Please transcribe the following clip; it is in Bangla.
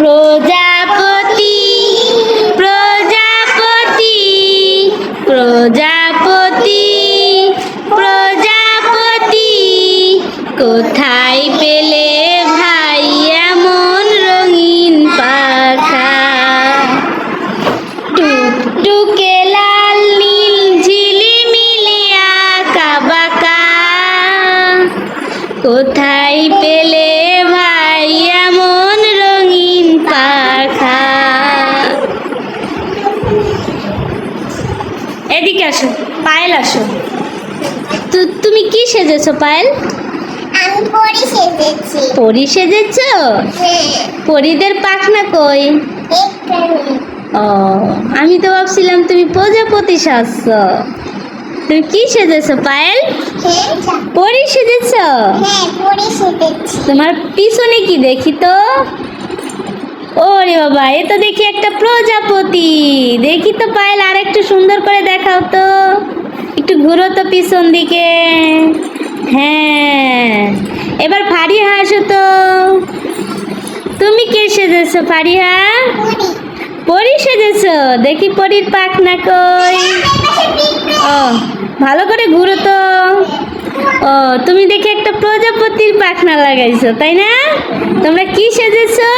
প্রজাপতি প্রজাপতি প্রজাপতি প্রজাপতি কোথায় পেলে ভাই এমন রঙিন পাখা টুকটুকে লাল নীল ঝিলিমিলি আঁকা বাঁকা কোথায় পেলে ভাই এমন রঙিন পাখা এদিকে আসো পায়েল আসো তুমি কি সেজেছো পায়েল আমি পরি সেজেছি। পরি সেজেছো হ্যাঁ, পরিদের পাখনা কই এখানে। ও আমি তো ভাবছিলাম তুমি প্রজাপতি সাজছো তুমি কি সেজেছো পায়েল হ্যাঁ, পরি সেজেছো হ্যাঁ, পরি সেজেছি। তোমার পিছনে কি দেখি তো ওরে বাবা এ তো দেখি একটা প্রজাপতি দেখি তো পায়েল আর একটু সুন্দর করে দেখাও তো একটু ঘুরো তো পিছন দিকে হ্যাঁ এবার ফারিহা আসো তো তুমি কে সেজেছো ফারিহা পরি। পরি সেজেছো দেখি পরির পাখনা কই ও ভালো করে ঘুরো তো ও তুমি দেখি একটা প্রজাপতির পাখনা লাগাইছো তাই না তোমরা কি সেজেছো